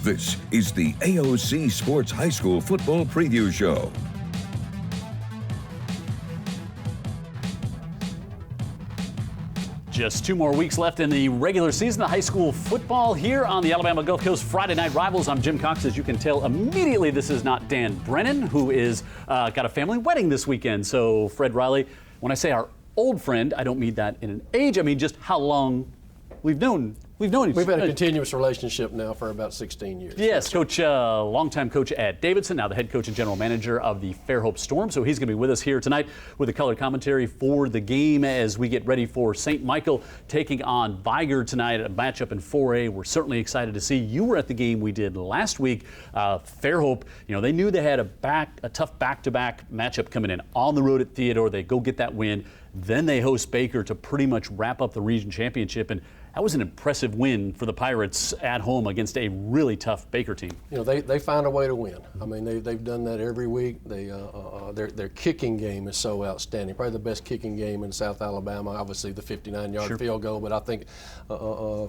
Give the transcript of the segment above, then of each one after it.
This is the AOC Sports High School Football Preview Show. Just 2 more weeks left in the regular season of high school football here on the Alabama Gulf Coast Friday Night Rivals. I'm Jim Cox. As you can tell immediately, this is not Dan Brennan, who is got a family wedding this weekend. So Fred Riley, when I say our old friend, I don't mean that in an age. I mean just how long we've known each other. We've had a continuous relationship now for about 16 years. Yes, Coach, longtime coach Ed Davidson, now the head coach and general manager of the Fairhope Storm. So he's going to be with us here tonight with a color commentary for the game as we get ready for St. Michael taking on Vigor tonight, a matchup in 4A. We're certainly excited to see. You were at the game we did last week. Fairhope, they knew they had a tough back-to-back matchup coming in on the road at Theodore. They go get that win. Then they host Baker to pretty much wrap up the region championship, and that was an impressive win for the Pirates at home against a really tough Baker team. They find a way to win. I mean, they've done that every week. Their kicking game is so outstanding. Probably the best kicking game in South Alabama. Obviously, the 59-yard field goal, but I think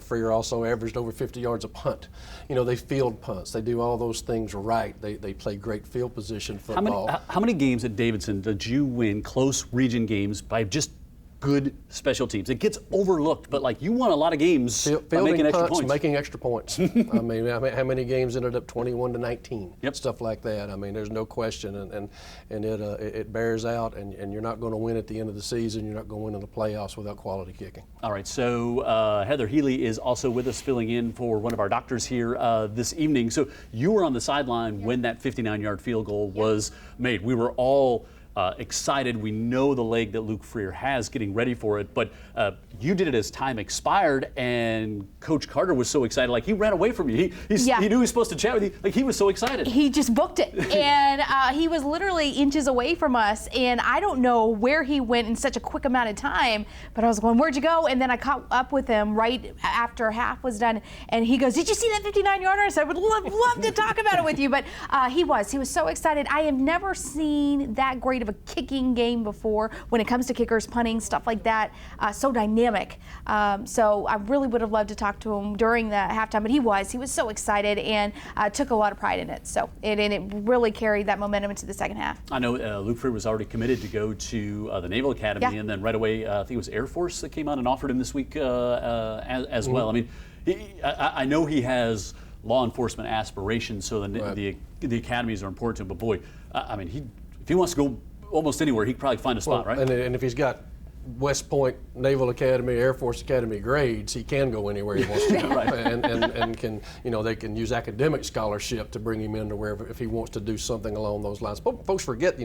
Freer also averaged over 50 yards a punt. They field punts. They do all those things right. They play great field position football. How many games at Davidson did you win close region games by just good special teams? It gets overlooked, but you won a lot of games by making extra points. Making extra points. I mean, how many games ended up 21-19? Yep. Stuff like that. I mean, there's no question, and it bears out. And you're not going to win at the end of the season. You're not going to win in the playoffs without quality kicking. All right. So Heather Healy is also with us, filling in for one of our doctors here this evening. So you were on the sideline when that 59-yard field goal was made. We were all excited. We know the leg that Luke Freer has getting ready for it, but you did it as time expired, and Coach Carter was so excited. He ran away from you. He knew he was supposed to chat with you. He was so excited. He just booked it, and he was literally inches away from us, and I don't know where he went in such a quick amount of time, but I was going, where'd you go? And then I caught up with him right after half was done, and he goes, did you see that 59-yarder? I said, I would love to talk about it with you, but he was so excited. I have never seen that great of a kicking game before when it comes to kickers, punting, stuff like that. So dynamic. So I really would have loved to talk to him during the halftime, but he was so excited and took a lot of pride in it. So it really carried that momentum into the second half. I know Luke Freer was already committed to go to the Naval Academy, and then right away, I think it was Air Force that came out and offered him this week as well. I mean, I know he has law enforcement aspirations, so the academies are important to him. But boy, I mean, if he wants to go almost anywhere, he could probably find a spot, right? And if he's got West Point Naval Academy, Air Force Academy grades, he can go anywhere he wants to. Right. and can, they can use academic scholarship to bring him into wherever if he wants to do something along those lines. Folks forget,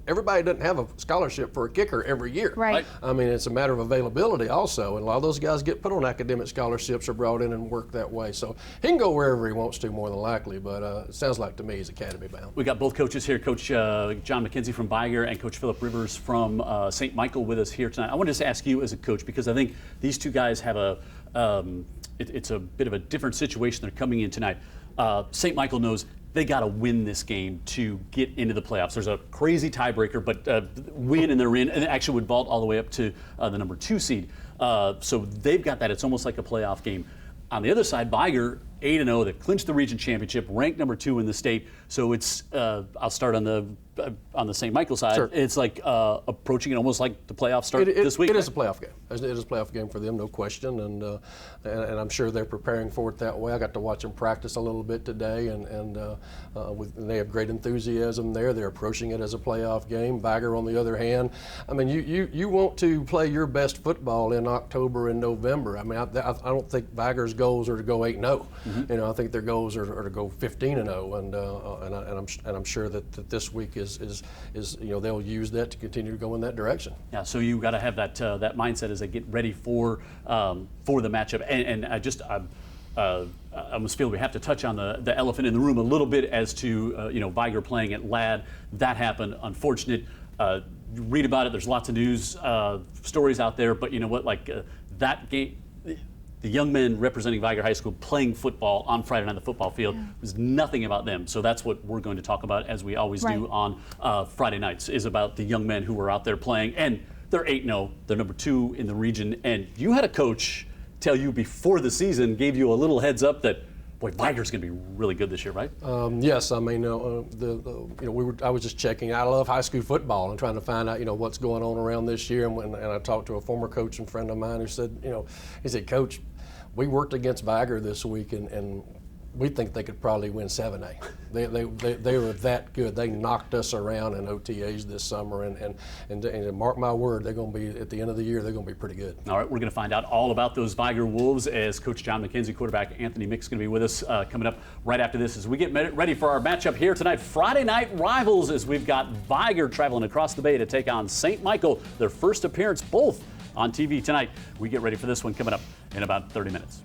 everybody doesn't have a scholarship for a kicker every year. Right. I mean, it's a matter of availability also, and a lot of those guys get put on academic scholarships or brought in and work that way. So he can go wherever he wants to, more than likely, but it sounds like to me he's academy bound. We got both coaches here, Coach John McKenzie from Vigor and Coach Philip Rivers from St. Michael with us here tonight. I wanted to just ask you as a coach, because I think these two guys have it's a bit of a different situation they're coming in tonight. St. Michael knows they got to win this game to get into the playoffs. There's a crazy tiebreaker, but win and they're in, and it actually would vault all the way up to the number 2 seed. So they've got that. It's almost like a playoff game. On the other side, Vigor, 8-0, that clinched the region championship, ranked number 2 in the state. So it's I'll start on the St. Michael side. Sure. It's approaching it almost like the playoffs start this week. It is a playoff game. It is a playoff game for them, no question, and I'm sure they're preparing for it that way. I got to watch them practice a little bit today, and they have great enthusiasm there. They're approaching it as a playoff game. Vigor, on the other hand, I mean, you want to play your best football in October and November. I mean, I don't think Vigor's goals are to go 8-0. Mm-hmm. I think their goals are to go 15-0, and I'm sure that this week is they'll use that to continue to go in that direction. Yeah, so you got to have that mindset as they get ready for the matchup. And I almost feel we have to touch on the elephant in the room a little bit as to Vigor playing at Ladd. That happened. Unfortunate. You read about it. There's lots of news stories out there. But you know what? That game. The young men representing Vigor High School playing football on Friday night on the football field was nothing about them. So that's what we're going to talk about, as we always do on Friday nights, is about the young men who were out there playing. And they're 8-0. They're number 2 in the region. And you had a coach tell you before the season, gave you a little heads up that, boy, Vigor's going to be really good this year, right? Yes, I mean, I was just checking. I love high school football and trying to find out, what's going on around this year. And I talked to a former coach and friend of mine who said, he said, Coach, we worked against Vigor this week, and we think they could probably win 7A. They were that good. They knocked us around in OTAs this summer, and mark my word, they're going to be, at the end of the year, they're going to be pretty good. All right, we're going to find out all about those Vigor Wolves as Coach John McKenzie, quarterback Anthony Mick's going to be with us coming up right after this as we get ready for our matchup here tonight. Friday night rivals, as we've got Vigor traveling across the bay to take on St. Michael, their first appearance both on TV tonight. We get ready for this one coming up in about 30 minutes.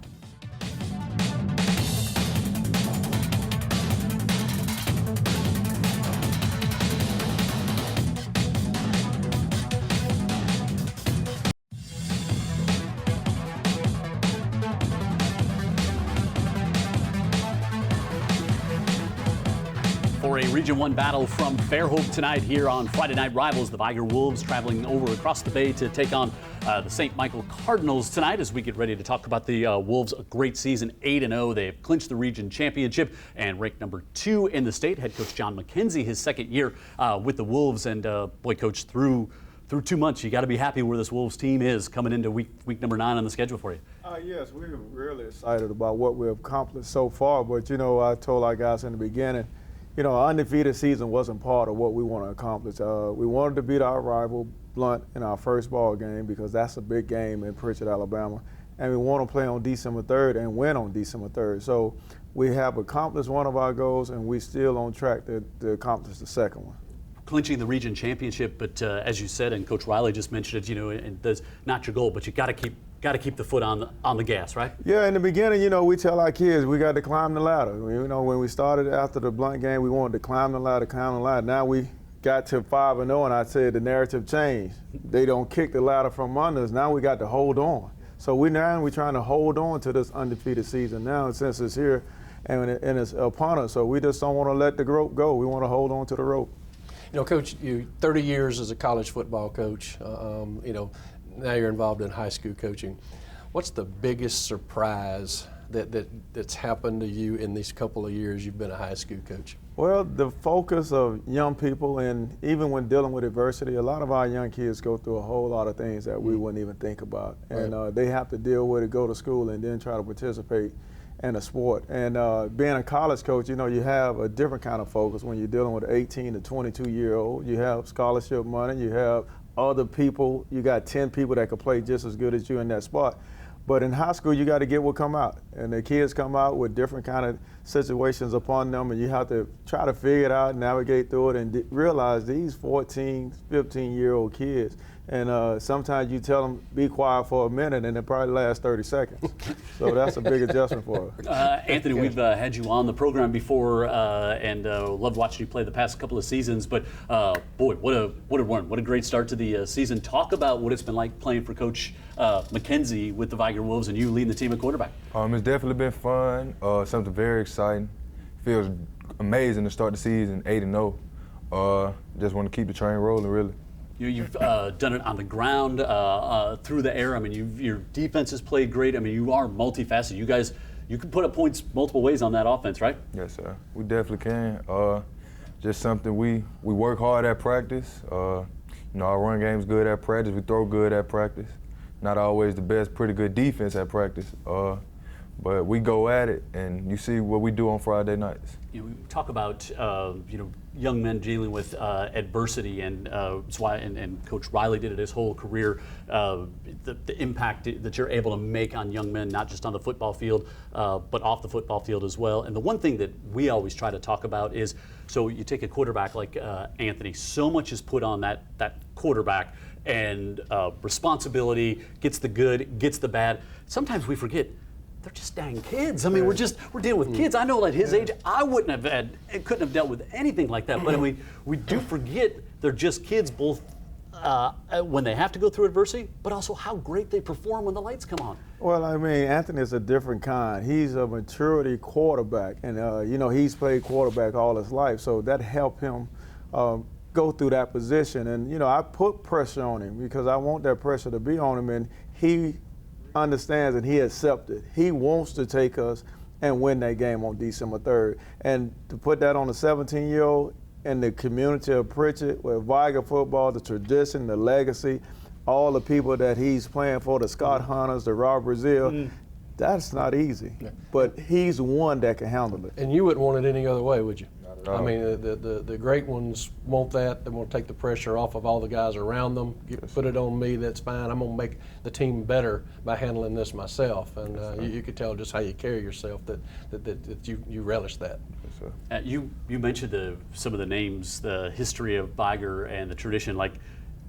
For a Region 1 battle from Fairhope tonight here on Friday Night Rivals, the Vigor Wolves traveling over across the bay to take on the St. Michael Cardinals tonight as we get ready to talk about the Wolves' a great season, 8-0. They've clinched the region championship and ranked number 2 in the state. Head coach John McKenzie, his second year with the Wolves, and boy, coach, through 2 months, you got to be happy where this Wolves team is coming into week number 9 on the schedule for you. Yes, we're really excited about what we've accomplished so far, but I told our guys in the beginning, an undefeated season wasn't part of what we want to accomplish. We wanted to beat our rival, Blunt, in our first ball game because that's a big game in Pritchard, Alabama. And we want to play on December 3rd and win on December 3rd. So we have accomplished one of our goals, and we're still on track to accomplish the second one. Clinching the region championship, but as you said, and Coach Riley just mentioned it, and that's not your goal, but you got to keep the foot on the gas, right? Yeah, in the beginning, we tell our kids we got to climb the ladder. When we started after the Blunt game, we wanted to climb the ladder. Now we got to 5-0, and I said the narrative changed. They don't kick the ladder from under us. Now we got to hold on. So we're trying to hold on to this undefeated season now since it's here and it's upon us. So we just don't want to let the rope go. We want to hold on to the rope. Coach, you 30 years as a college football coach. Now you're involved in high school coaching. What's the biggest surprise that's happened to you in these couple of years you've been a high school coach? Well, the focus of young people, and even when dealing with adversity, a lot of our young kids go through a whole lot of things that we wouldn't even think about. And they have to deal with it, go to school, and then try to participate in a sport. And being a college coach, you have a different kind of focus when you're dealing with an 18 to 22-year-old. You have scholarship money, you have other people, you got 10 people that could play just as good as you in that spot. But in high school, you got to get what come out. And the kids come out with different kind of situations upon them, and you have to try to figure it out, navigate through it, and realize these 14, 15-year-old kids. And sometimes you tell them, be quiet for a minute, and it probably lasts 30 seconds. So that's a big adjustment for us. Anthony, we've had you on the program before, and loved watching you play the past couple of seasons. But boy, what a run! What a great start to the season. Talk about what it's been like playing for Coach McKenzie with the Vigor Wolves, and you leading the team at quarterback. It's definitely been fun. Something very exciting. Feels amazing to start the season 8-0. Just want to keep the train rolling, really. You've done it on the ground, through the air. I mean, your defense has played great. I mean, you are multifaceted. You guys, you can put up points multiple ways on that offense, right? Yes, sir. We definitely can. Just something we work hard at practice. Our run game's good at practice. We throw good at practice. Not always the best, pretty good defense at practice. But we go at it, and you see what we do on Friday nights. We talk about young men dealing with adversity, and that's why, and Coach Riley did it his whole career. The impact that you're able to make on young men, not just on the football field, but off the football field as well. And the one thing that we always try to talk about is, so you take a quarterback like Anthony. So much is put on that quarterback, and responsibility, gets the good, gets the bad. Sometimes we forget. They're just dang kids. I mean, we're dealing with kids. I know at his age, I couldn't have dealt with anything like that. But I mean, we do forget they're just kids, both when they have to go through adversity, but also how great they perform when the lights come on. Well, I mean, Anthony is a different kind. He's a maturity quarterback, and he's played quarterback all his life, so that helped him go through that position. And I put pressure on him because I want that pressure to be on him, and he understands and he accepts it. He wants to take us and win that game on December 3rd. And to put that on a 17-year-old in the community of Pritchard, with Vigor football, the tradition, the legacy, all the people that he's playing for, the Scott Hunters, the Rob Brazil, that's not easy. Yeah. But he's one that can handle it. And you wouldn't want it any other way, would you? I mean, the great ones want that. They want to take the pressure off of all the guys around them. Put it on me, that's fine. I'm going to make the team better by handling this myself. And you could tell just how you carry yourself that you relish that. You mentioned some of the names, the history of Vigor and the tradition. Like,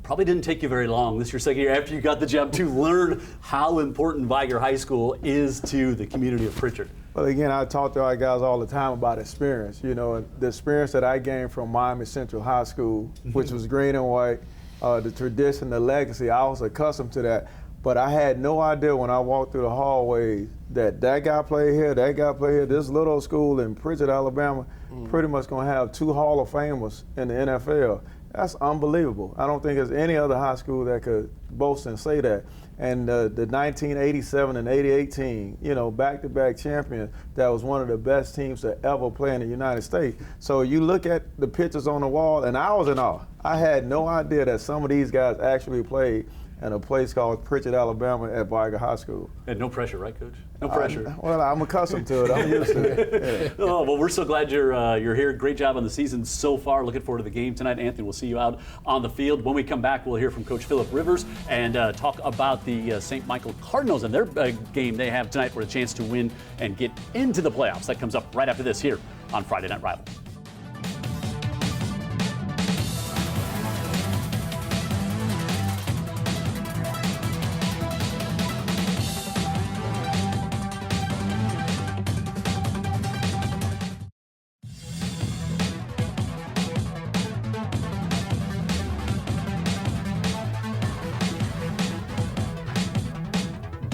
probably didn't take you very long, this your second year after you got the job, to learn how important Vigor High School is to the community of Pritchard. Well, again, I talk to our guys all the time about experience. You know, the experience that I gained from Miami Central High School, which was green and white, the tradition, the legacy, I was accustomed to that. But I had no idea when I walked through the hallway that guy played here, that guy played here. This little school in Pritchard, Alabama, pretty much going to have 2 Hall of Famers in the NFL. That's unbelievable. I don't think there's any other high school that could boast and say that. And the 1987 and 88 team, you know, back-to-back champions, that was one of the best teams to ever play in the United States. So you look at the pictures on the wall, and I was in awe. I had no idea that some of these guys actually played in a place called Pritchard, Alabama at Vigor High School. And no pressure, right, Coach? No pressure. Well, I'm accustomed to it. I'm used to it. Yeah. Oh, well, we're so glad you're here. Great job on the season so far. Looking forward to the game tonight. Anthony, we'll see you out on the field. When we come back, we'll hear from Coach Philip Rivers and talk about the St. Michael Cardinals and their game they have tonight for a chance to win and get into the playoffs. That comes up right after this here on Friday Night Rival.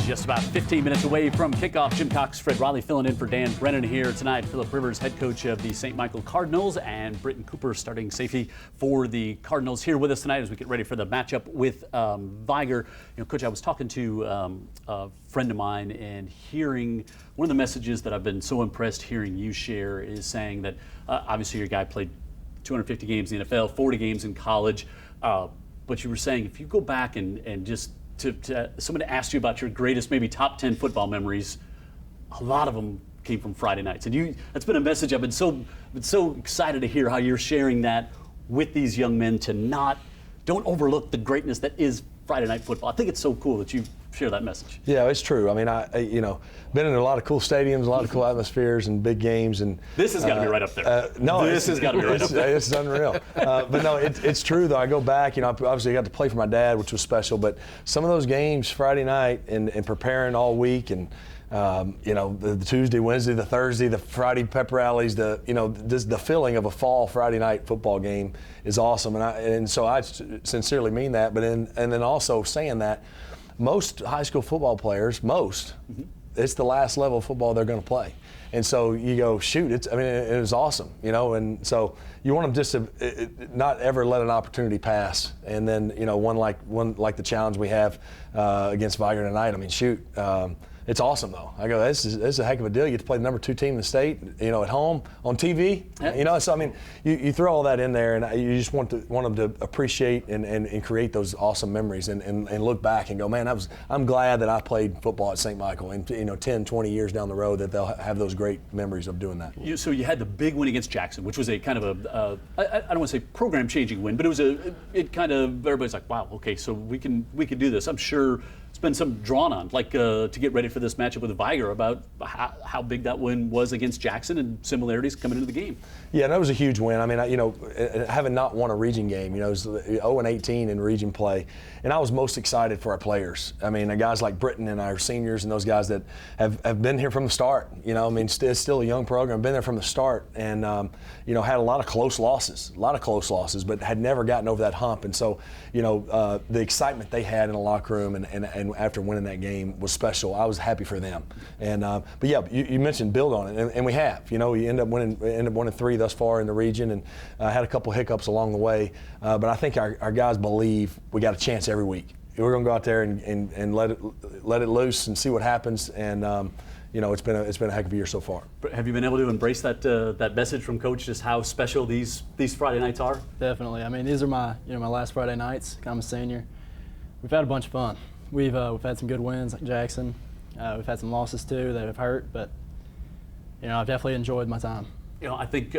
Just about 15 minutes away from kickoff. Jim Cox, Fred Riley filling in for Dan Brennan here tonight. Philip Rivers, head coach of the St. Michael Cardinals, and Britton Cooper, starting safety for the Cardinals, here with us tonight as we get ready for the matchup with Vigor. You know, Coach, I was talking to a friend of mine and hearing one of the messages that I've been so impressed hearing you share is saying that obviously your guy played 250 games in the NFL, 40 games in college, but you were saying if you go back and just someone asked you about your greatest, maybe top 10 football memories, a lot of them came from Friday nights. And that's been a message I've been so excited to hear how you're sharing that with these young men to don't overlook the greatness that is Friday night football. I think it's so cool that you share that message. Yeah, it's true. I mean, been in a lot of cool stadiums, a lot of cool atmospheres and big games. And this has got to be right up there. No, this has got to be right up there. It's unreal. But no, it's true though. I go back, obviously I got to play for my dad, which was special. But some of those games Friday night and preparing all week and the Tuesday, Wednesday, the Thursday, the Friday pep rallies, the feeling of a fall Friday night football game is awesome. And so I sincerely mean that. But and then also saying that, most high school football players, it's the last level of football they're going to play. And so you go, shoot, it was awesome, and so you want them just to not ever let an opportunity pass. And then, one like the challenge we have against Vigor tonight, I mean, shoot, it's awesome though. I go, this is a heck of a deal. You get to play the number 2 team in the state, at home, on TV. So I mean, you throw all that in there, and you just want them to appreciate and create those awesome memories and look back and go, man, I'm glad that I played football at St. Michael, and 10, 20 years down the road that they'll have those great memories of doing that. So you had the big win against Jackson, which was a kind of I don't want to say program-changing win, but everybody's like, wow, okay, so we can do this. I'm sure it's been some drawn on, to get ready for this matchup with Vigor about how big that win was against Jackson and similarities coming into the game. Yeah, that was a huge win. I mean, having not won a region game, it was 0-18 in region play, and I was most excited for our players. I mean, guys like Britton and our seniors and those guys that have been here from the start. It's still a young program, been there from the start, and had a lot of close losses, but had never gotten over that hump. And so, the excitement they had in the locker room and after winning that game was special. I was happy for them. And but yeah, you mentioned build on it, and we have. We end up winning 3 thus far in the region, and had a couple hiccups along the way. But I think our guys believe we got a chance every week. We're going to go out there and let it loose and see what happens. And it's been a heck of a year so far. But have you been able to embrace that message from Coach, just how special these Friday nights are? Definitely. I mean, these are my my last Friday nights. I'm a senior. We've had a bunch of fun. We've had some good wins like Jackson. We've had some losses too that have hurt, but I've definitely enjoyed my time. I think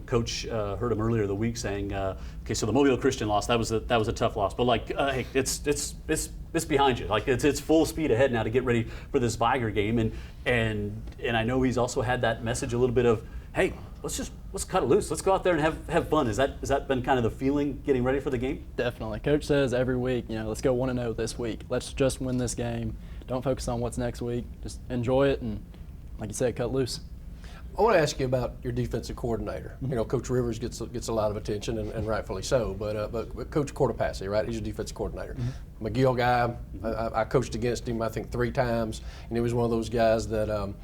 Coach heard him earlier the week saying, okay, so the Mobile Christian loss, that was a tough loss, but hey, it's behind you. Like it's full speed ahead now to get ready for this Vigor game, and I know he's also had that message a little bit of, hey, let's cut it loose, let's go out there and have fun. Has that been kind of the feeling getting ready for the game? Definitely. Coach says every week, let's go 1-0 this week. Let's just win this game. Don't focus on what's next week. Just enjoy it and, like you said, cut loose. I want to ask you about your defensive coordinator. Coach Rivers gets a lot of attention, and rightfully so. But Coach Cortopassi, right? He's your defensive coordinator. McGill guy. I coached against him, I think 3 times, and he was one of those guys that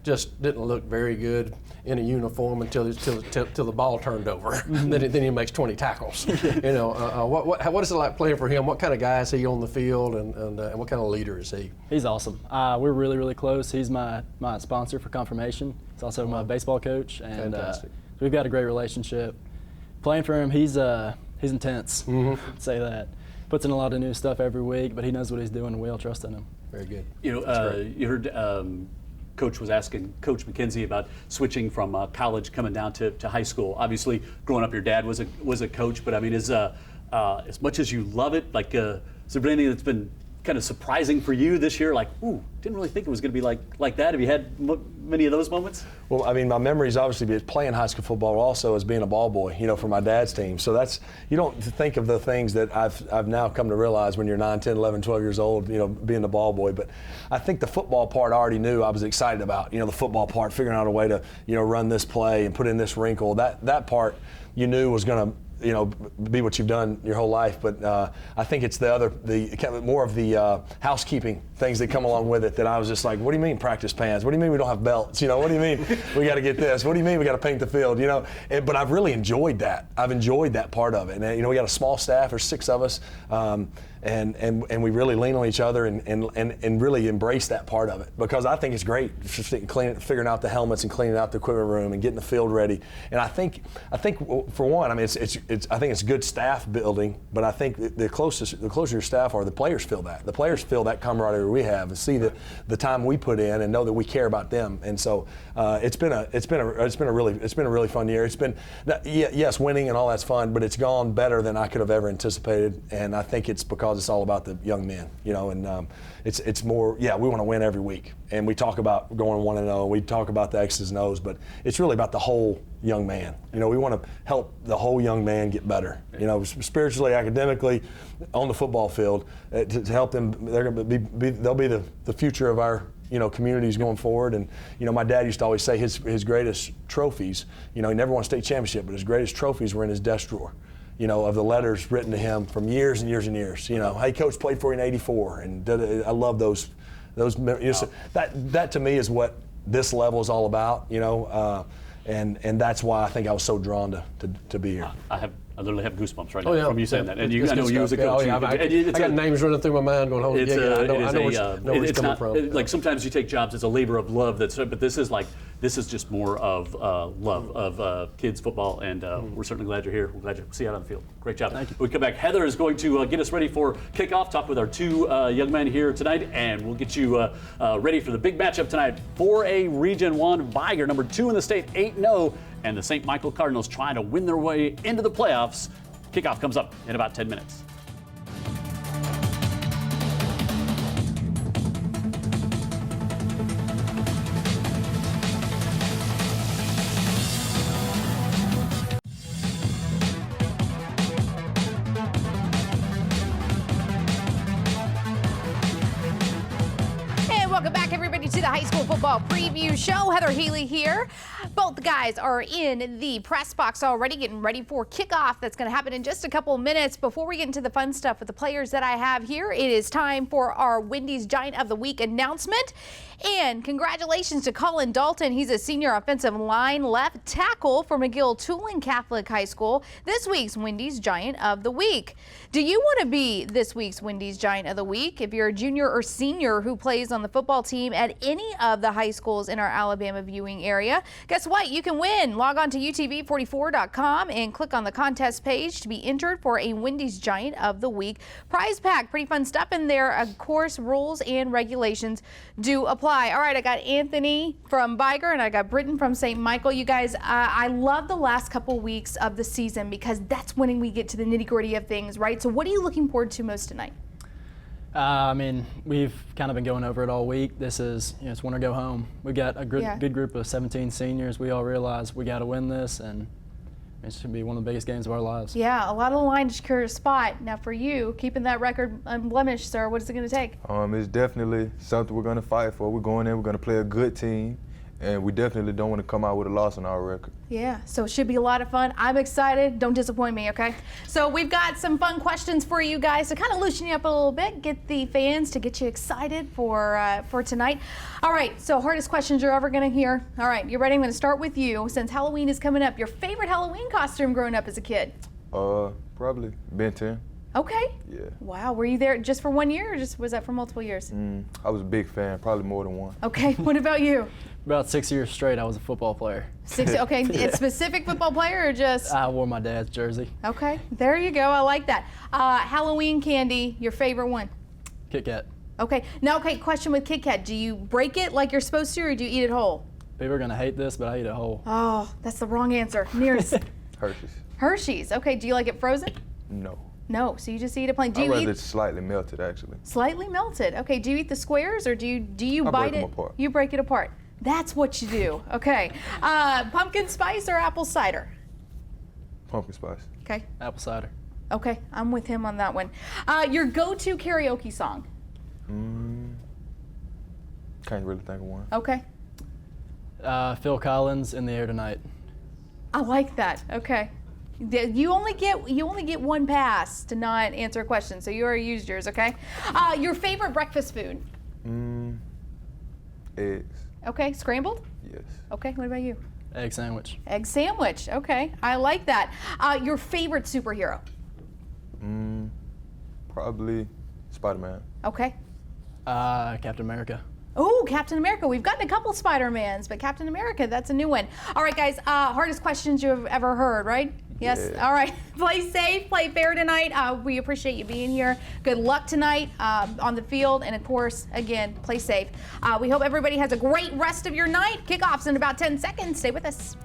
just didn't look very good in a uniform until the ball turned over. Then he makes 20 tackles. What is it like playing for him? What kind of guy is he on the field, and what kind of leader is he? He's awesome. We're really, really close. He's my sponsor for confirmation. He's also my baseball coach, and we've got a great relationship. Playing for him, he's intense. Say that. Puts in a lot of new stuff every week, but he knows what he's doing, and we all trust in him. Very good. You heard. Coach was asking Coach McKenzie about switching from college coming down to high school. Obviously, growing up, your dad was a coach, but I mean, as much as you love it, like, has there been anything that's been kind of surprising for you this year? Like, ooh, didn't really think it was going to be like that. Have you had many of those moments? Well, I mean, my memories obviously playing high school football, also as being a ball boy, for my dad's team. So you don't think of the things that I've now come to realize when you're 9, 10, 11, 12 years old, being the ball boy. But I think the football part I already knew I was excited about. The football part, figuring out a way to run this play and put in this wrinkle. That part you knew was going to be what you've done your whole life, but I think it's more of the housekeeping things that come along with it that I was just like, what do you mean practice pants? What do you mean we don't have belts? What do you mean we got to get this? What do you mean we got to paint the field? But I've really enjoyed that. I've enjoyed that part of it. And we got a small staff. There's 6 of us. And we really lean on each other and really embrace that part of it, because I think it's great figuring out the helmets and cleaning out the equipment room and getting the field ready. And I think for one, I mean, I think it's good staff building, but I think the closer your staff are, the players feel that. The players feel that camaraderie we have and see the time we put in and know that we care about them. And so it's been a really fun year. It's been, yes, winning and all that's fun, but it's gone better than I could have ever anticipated. And I think it's because it's all about the young men, and it's more, we want to win every week. And we talk about going 1-0, we talk about the X's and O's, but it's really about the whole young man. We want to help the whole young man get better, spiritually, academically, on the football field, to help them. They'll be the future of our communities going forward. And my dad used to always say his greatest trophies, he never won a state championship, but his greatest trophies were in his desk drawer. Of the letters written to him from years and years and years. Hey, Coach played for you in '84, and I love those. That to me is what this level is all about. And that's why I think I was so drawn to be here. I literally have goosebumps right now from you saying that. And I know you as a coach. I got names running through my mind going, holy I know where it's coming from. Like sometimes you take jobs, it's a labor of love, but this is just more of love of kids football, and we're certainly glad you're here. We're glad to see you out on the field. Great job. Thank you. When we come back, Heather is going to get us ready for kickoff, talk with our 2 young men here tonight, and we'll get you ready for the big matchup tonight. 4A Region 1, Vigor, number 2 in the state, 8-0. And the St. Michael Cardinals trying to win their way into the playoffs. Kickoff comes up in about 10 minutes. Welcome back, everybody, to the high school football preview show. Heather Healy here. Both guys are in the press box already, getting ready for kickoff. That's going to happen in just a couple of minutes. Before we get into the fun stuff with the players that I have here, it is time for our Wendy's Giant of the Week announcement. And congratulations to Colin Dalton. He's a senior offensive line left tackle for McGill-Tooling Catholic High School. This week's Wendy's Giant of the Week. Do you want to be this week's Wendy's Giant of the Week? If you're a junior or senior who plays on the football team at any of the high schools in our Alabama viewing area, guess what? You can win. Log on to utv44.com and click on the contest page to be entered for a Wendy's Giant of the Week prize pack. Pretty fun stuff in there. Of course, rules and regulations do apply. All right, I got Anthony from Vigor and I got Britton from St. Michael. You guys, I love the last couple weeks of the season because that's when we get to the nitty-gritty of things, right? So what are you looking forward to most tonight? I mean, we've kind of been going over it all week. This is, it's win or go home. We've got a good group of 17 seniors. We all realize we got to win this, and it's going to be one of the biggest games of our lives. Yeah, a lot of the line to secure a spot. Now for you, keeping that record unblemished, sir, what is it going to take? It's definitely something we're going to fight for. We're going in, we're going to play a good team, and we definitely don't want to come out with a loss on our record. Yeah, so it should be a lot of fun. I'm excited. Don't disappoint me, okay? So we've got some fun questions for you guys to kind of loosen you up a little bit, get the fans to get you excited for tonight. All right, so hardest questions you're ever going to hear. All right, you ready? I'm going to start with you. Since Halloween is coming up, your favorite Halloween costume growing up as a kid? Probably Ben 10. Okay. Yeah. Wow, were you there just for 1 year or just was that for multiple years? I was a big fan, probably more than one. Okay, what about you? About 6 years straight, I was a football player. Okay, a specific football player or just? I wore my dad's jersey. Okay, there you go. I like that. Halloween candy, your favorite one? Kit Kat. Okay, now, question with Kit Kat. Do you break it like you're supposed to or do you eat it whole? People are going to hate this, but I eat it whole. Oh, that's the wrong answer. Nearest. Hershey's. Hershey's. Okay, do you like it frozen? No. No, so you just eat it plain. I'd rather it's slightly melted, actually. Slightly melted. Okay, do you eat the squares or do you I bite break it? them apart. You break it apart. That's what you do. Okay. Pumpkin spice or apple cider? Pumpkin spice. Okay. Apple cider. Okay, I'm with him on that one. Your go-to karaoke song? Can't really think of one. Okay. Phil Collins, In the Air Tonight. I like that. Okay. You only get one pass to not answer a question, so you already used yours. Okay. Your favorite breakfast food? Eggs. Okay. Scrambled? Yes. Okay. What about you? Egg sandwich. Egg sandwich. Okay. I like that. Your favorite superhero? Probably Spider-Man. Okay. Captain America. Oh, Captain America. We've gotten a couple Spider-Mans, but Captain America, that's a new one. All right, guys, hardest questions you've ever heard, right? Yes? Yeah. All right. Play safe, play fair tonight. We appreciate you being here. Good luck tonight on the field. And, of course, again, play safe. We hope everybody has a great rest of your night. Kickoff's in about 10 seconds. Stay with us.